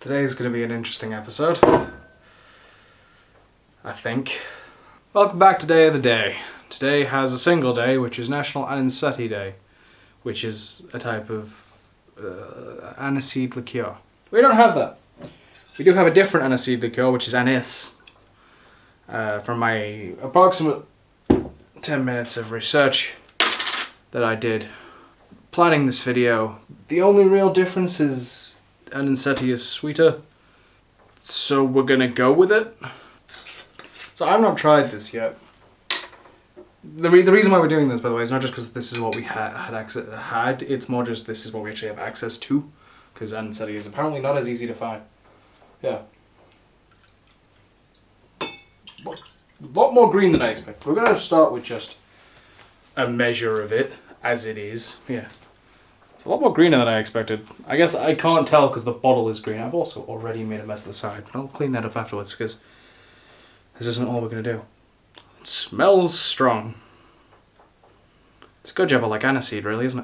Today's going to be an interesting episode, I think. Welcome back to Day of the Day. Today has a single day, which is National Aniseed Day, which is a type of aniseed liqueur. We don't have that. We do have a different aniseed liqueur, which is anise. From my approximate 10 minutes of research that I did planning this video, the only real difference is aniseed is sweeter, so we're gonna go with it. So I've not tried this yet. The reason why we're doing this, by the way, is not just because this is what we had. It's more just this is what we actually have access to, because aniseed is apparently not as easy to find. Yeah. A lot more green than I expected. We're going to start with just a measure of it, as it is. Yeah. It's a lot more greener than I expected. I guess I can't tell because the bottle is green. I've also already made a mess of the side, but I'll clean that up afterwards because this isn't all we're going to do. It smells strong. It's a good job I like aniseed, really, isn't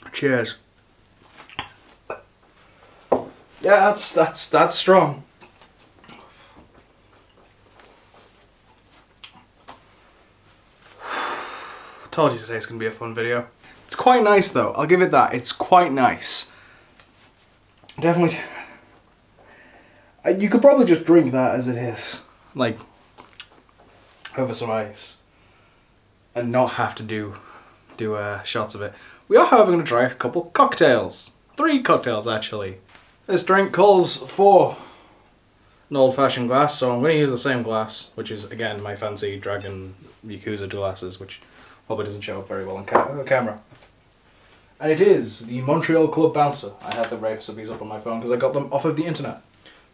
it? Cheers. Yeah, that's strong. Told you today's gonna be a fun video. It's quite nice though, I'll give it that. It's quite nice. Definitely. You could probably just drink that as it is, like over some ice, and not have to do shots of it. We are, however, going to try a couple cocktails. 3 cocktails actually. This drink calls for an old-fashioned glass, so I'm going to use the same glass, which is again my fancy Dragon Yakuza glasses, which probably doesn't show up very well on camera. And it is the Montreal Club Bouncer. I have the recipes up on my phone because I got them off of the internet.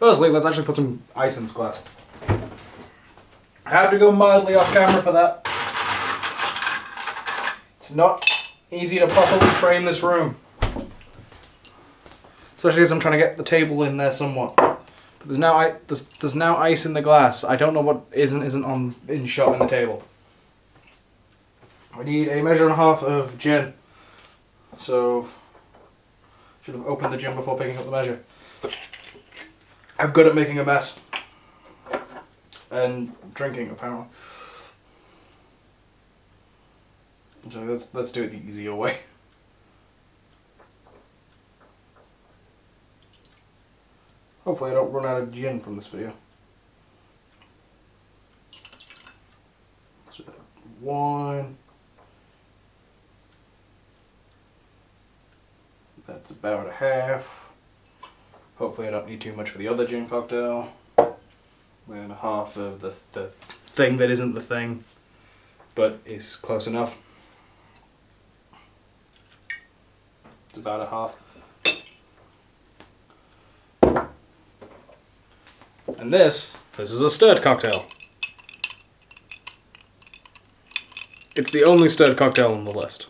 Firstly, let's actually put some ice in this glass. I have to go mildly off camera for that. It's not easy to properly frame this room. Especially as I'm trying to get the table in there somewhat. But there's now ice in the glass. I don't know what isn't in shot in the table. We need a measure and a half of gin. So, should have opened the gin before picking up the measure. I'm good at making a mess. And drinking, apparently. So let's do it the easier way. Hopefully I don't run out of gin from this video. So 1. That's about a half. Hopefully I don't need too much for the other gin cocktail. And a half of the thing that isn't the thing, but is close enough. It's about a half. And this is a stirred cocktail. It's the only stirred cocktail on the list.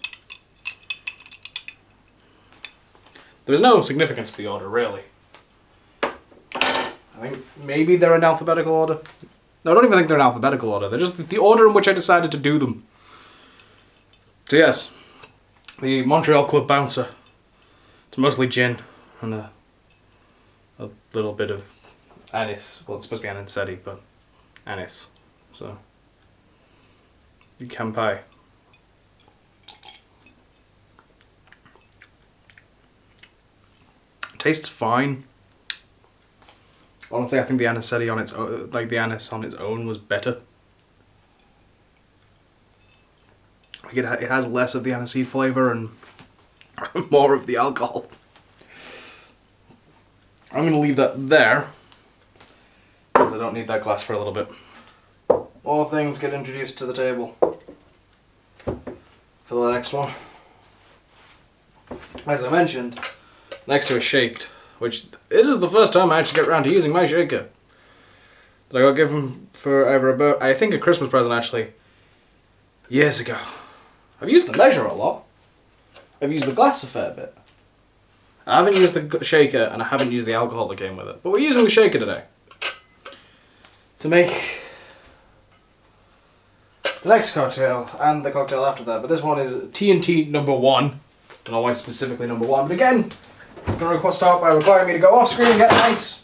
There's no significance to the order, really. I think maybe they're in alphabetical order. No, I don't even think they're in alphabetical order. They're just the order in which I decided to do them. So yes, the Montreal Club Bouncer. It's mostly gin and a little bit of anise. Well, it's supposed to be aniseed, but anise. So, you kanpai. Tastes fine. Honestly, I think the aniseed on its own, like the anise on its own, was better. Like it has less of the aniseed flavor and more of the alcohol. I'm going to leave that there because I don't need that glass for a little bit. More things get introduced to the table for the next one. As I mentioned, next to a shaked, which this is the first time I actually get around to using my shaker that I got given for over I think a Christmas present actually, years ago. I've used the measure a lot. I've used the glass a fair bit. I haven't used the shaker and I haven't used the alcohol that came with it. But we're using the shaker today to make the next cocktail and the cocktail after that. But this one is TNT number 1. I don't know why specifically number 1, but again, It's going to start by requiring me to go off screen and get ice.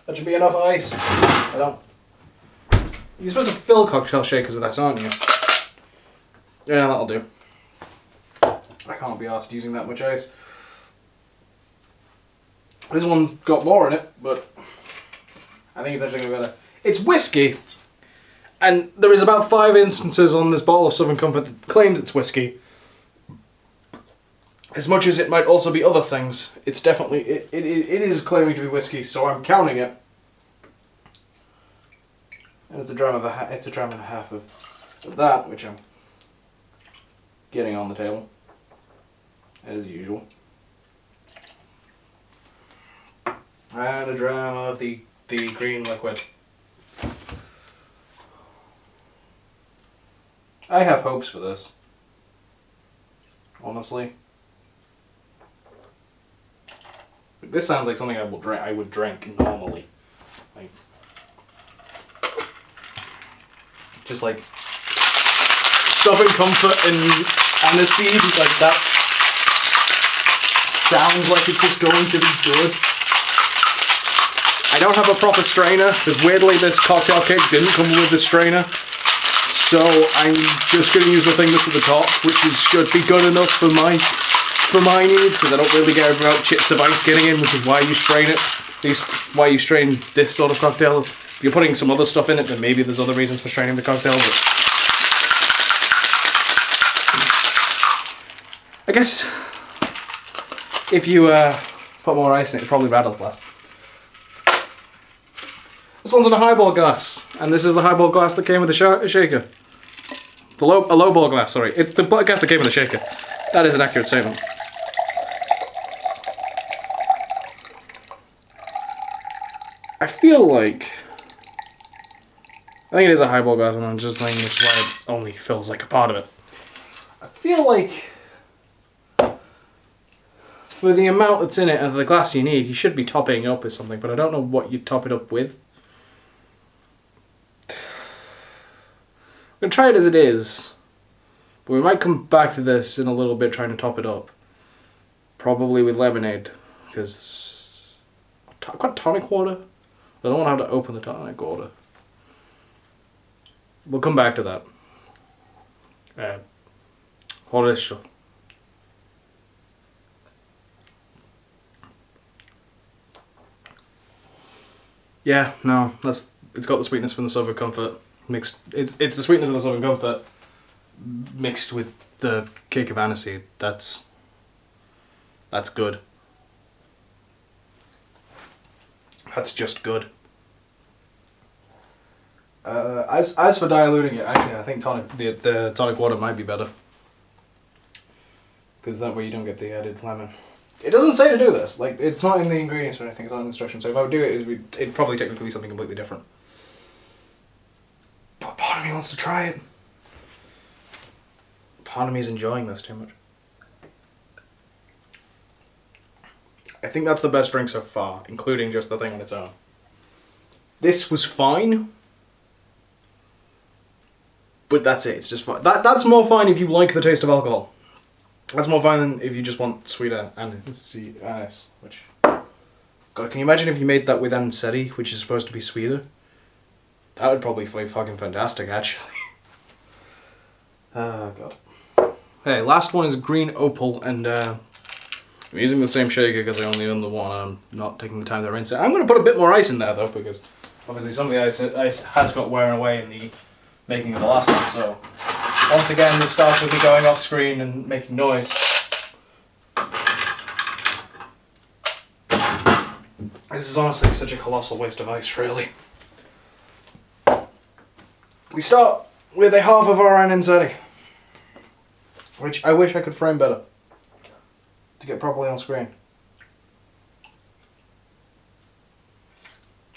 That should be enough ice. I don't. You're supposed to fill cocktail shakers with ice, aren't you? Yeah, that'll do. I can't be arsed using that much ice. This one's got more in it, but I think it's actually going to be better. It's whiskey, and there is about 5 instances on this bottle of Southern Comfort that claims it's whiskey. As much as it might also be other things, it's definitely, it is claiming to be whiskey, so I'm counting it. And it's a dram and a half of that, which I'm getting on the table, as usual. And a dram of the green liquid. I have hopes for this, honestly. This sounds like something I would drink normally, like just like Southern Comfort and aniseed, like that sounds like it's just going to be good. I don't have a proper strainer because weirdly this cocktail kit didn't come with a strainer, so I'm just going to use the thing that's at the top, which should be good enough for my needs, because I don't really care about chips of ice getting in, which is why you strain it. At least why you strain this sort of cocktail. If you're putting some other stuff in it, then maybe there's other reasons for straining the cocktail, but I guess if you put more ice in it probably rattles less. This one's in a highball glass, and this is the highball glass that came with the shaker. A lowball glass, sorry. It's the glass that came with the shaker. That is an accurate statement. I feel like... I think it is a highball glass, and I'm just thinking which is why it only feels like a part of it. I feel like for the amount that's in it and the glass you need, you should be topping it up with something, but I don't know what you top it up with. I'm going to try it as it is, but we might come back to this in a little bit trying to top it up. Probably with lemonade, because I've got tonic water. I don't want to have to open the tonic water. We'll come back to that. Horatio. Yeah, no, it's got the sweetness from the Southern Comfort mixed. It's the sweetness of the Southern Comfort mixed with the kick of aniseed. That's good. That's just good. As for diluting it, actually, I think the tonic water might be better, because that way you don't get the added lemon. It doesn't say to do this. Like, it's not in the ingredients or anything. It's not in the instructions. So if I would do it, it'd probably technically be something completely different. But part of me wants to try it. Part of me is enjoying this too much. I think that's the best drink so far, including just the thing on its own. This was fine, but that's it. It's just fine. That's more fine if you like the taste of alcohol. That's more fine than if you just want sweeter anise, which... God, can you imagine if you made that with anisette, which is supposed to be sweeter? That would probably flavor fucking fantastic, actually. Oh, God. Hey, last one is green opal, and I'm using the same shaker because I only own the one, and I'm not taking the time to rinse it. I'm going to put a bit more ice in there, though, because obviously some of the ice has got wearing away in the making of the last one, so... Once again, this starts with me going off screen and making noise. This is honestly such a colossal waste of ice, really. We start with a half of our anisetti, which I wish I could frame better to get properly on screen.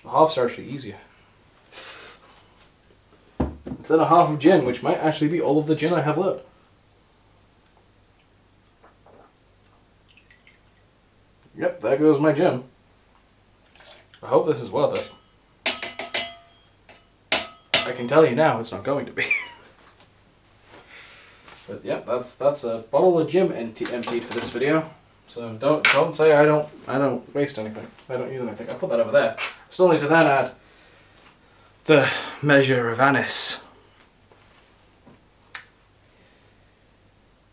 The halves are actually easier. Instead of half of gin, which might actually be all of the gin I have left. Yep, there goes my gin. I hope this is worth it. I can tell you now, it's not going to be. But yeah, that's a bottle of gin emptied for this video. So don't say I don't waste anything. I don't use anything. I put that over there. Still need to then add the measure of anise.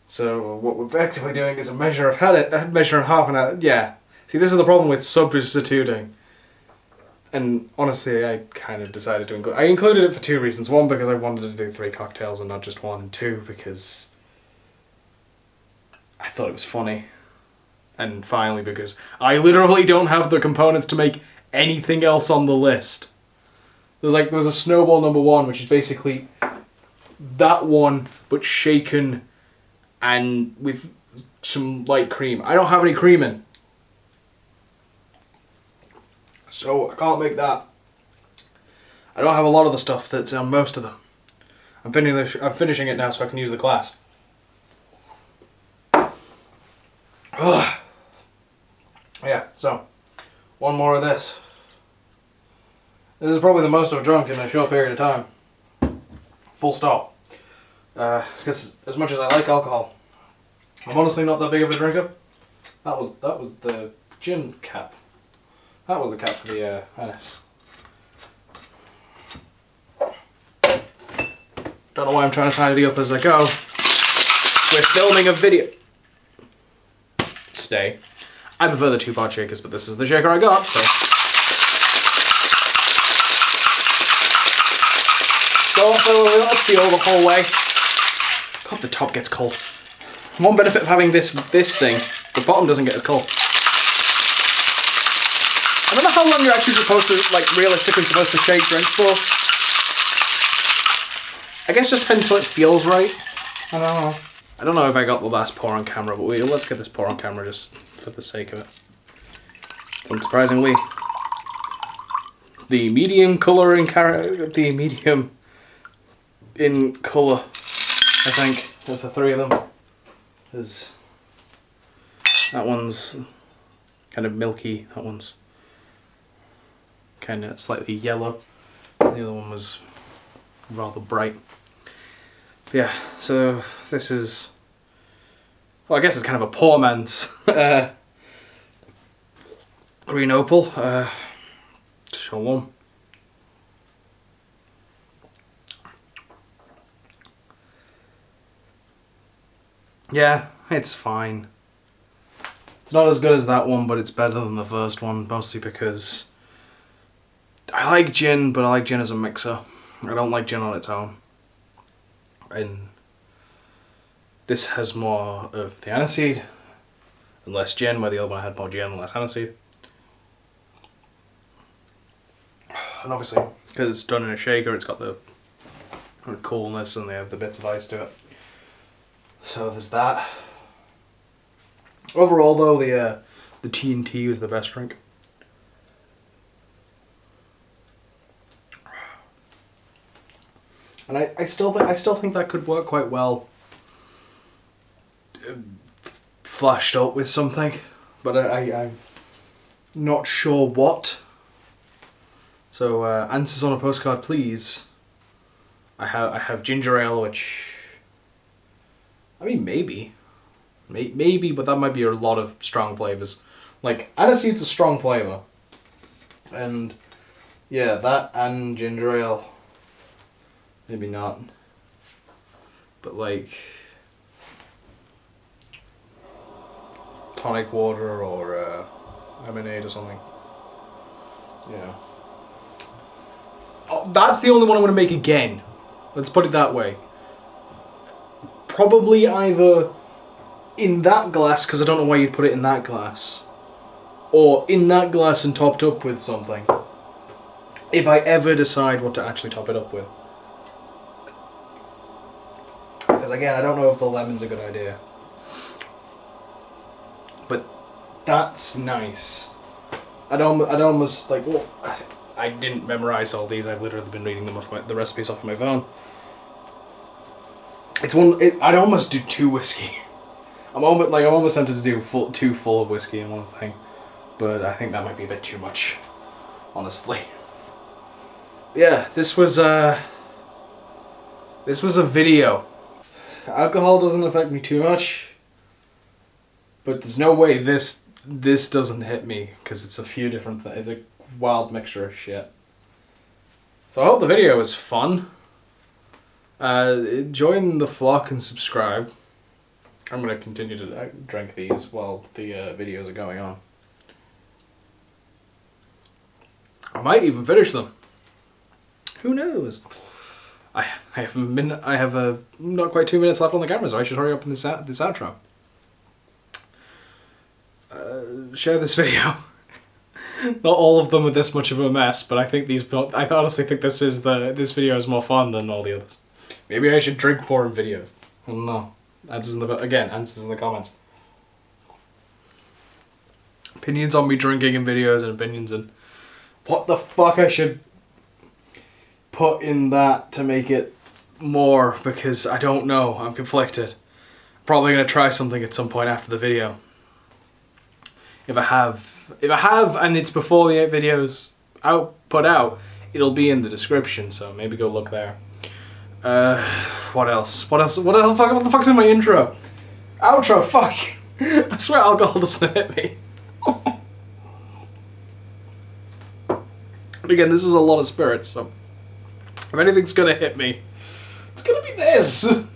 So what we're effectively doing is a measure of a measure and half, and yeah. See, this is the problem with substituting. And honestly, I kind of decided to include. I included it for two reasons. One, because I wanted to do 3 cocktails and not just one. And 2, because I thought it was funny. And finally, because I literally don't have the components to make anything else on the list. There's a snowball number 1, which is basically that one, but shaken and with some light cream. I don't have any cream in, so I can't make that. I don't have a lot of the stuff that's on most of them. I'm finishing it now so I can use the glass. Ugh. Yeah, so one more of this. This is probably the most I've drunk in a short period of time. Full stop. Because as much as I like alcohol, I'm honestly not that big of a drinker. That was the gin cap. That was the cap for the anise. Don't know why I'm trying to tidy up as I go. We're filming a video. Stay. I prefer the 2-part shakers, but this is the shaker I got, so. Don't fill it up the whole way. God, the top gets cold. One benefit of having this thing, the bottom doesn't get as cold. I don't know how long you're actually supposed to, like, realistically supposed to shake drinks for. I guess just until it feels right. I don't know. I don't know if I got the last pour on camera, but let's get this pour on camera just for the sake of it. Unsurprisingly, the medium colour in colour, I think, of the 3 of them is that one's kind of milky. That one's kind of slightly yellow. The other one was rather bright. Yeah, so this is, well, I guess it's kind of a poor man's green opal. Shalom. Yeah, it's fine. It's not as good as that one, but it's better than the first one, mostly because I like gin, but I like gin as a mixer. I don't like gin on its own. And this has more of the aniseed and less gin, where the other one had more gin and less aniseed. And obviously, because it's done in a shaker, it's got the coolness and the bits of ice to it. So there's that. Overall, though, the T&T was the best drink. And I still think that could work quite well, flashed up with something, but I'm not sure what. So answers on a postcard, please. I have ginger ale, which, I mean, maybe, but that might be a lot of strong flavors. Like, aniseed's a strong flavor, and yeah, that and ginger ale. Maybe not. But like tonic water or lemonade or something. Yeah. Oh, that's the only one I'm going to make again. Let's put it that way. Probably either in that glass, because I don't know why you'd put it in that glass, or in that glass and topped up with something. If I ever decide what to actually top it up with. Because again, I don't know if the lemon's a good idea. But that's nice. I'd almost like, well, I didn't memorize all these. I've literally been reading them off the recipes off my phone. I'd almost do 2 whiskey. I'm almost tempted to do 2 full of whiskey in one thing, but I think that might be a bit too much, honestly. Yeah, this was This was a video. Alcohol doesn't affect me too much, but there's no way this doesn't hit me, because it's a few different things. It's a wild mixture of shit. So I hope the video was fun. Join the flock and subscribe. I'm going to continue to drink these while the videos are going on. I might even finish them. Who knows? I have not quite 2 minutes left on the camera, so I should hurry up in this outro. Share this video. Not all of them are this much of a mess, but I think I honestly think this video is more fun than all the others. Maybe I should drink more in videos. I don't know. Answers in the comments. Opinions on me drinking in videos, and opinions on what the fuck I should put in that to make it more, because I don't know. I'm conflicted. Probably gonna try something at some point after the video. If I have and it's before the videos put out, it'll be in the description, so maybe go look there. What else? What the fuck's in my intro? Outro, fuck! I swear alcohol doesn't hit me. But again, this is a lot of spirits, so if anything's gonna hit me, it's gonna be this! I'm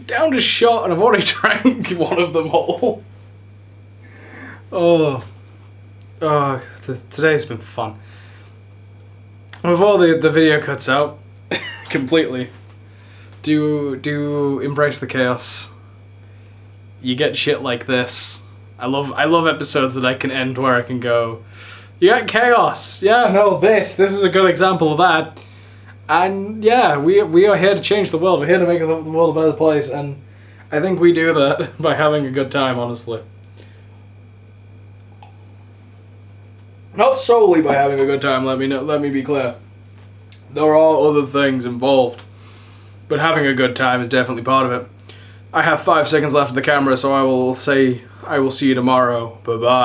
down to shot and I've already drank one of them all. Today's been fun. Before the video cuts out completely, do embrace the chaos. You get shit like this. I love episodes that I can end where I can go, you got chaos. Yeah, no, this is a good example of that. And yeah, we are here to change the world. We're here to make the world a better place, and I think we do that by having a good time, honestly. Not solely by having a good time, let me be clear. There are other things involved, but having a good time is definitely part of it. I have 5 seconds left of the camera, so I will see you tomorrow. Bye-bye.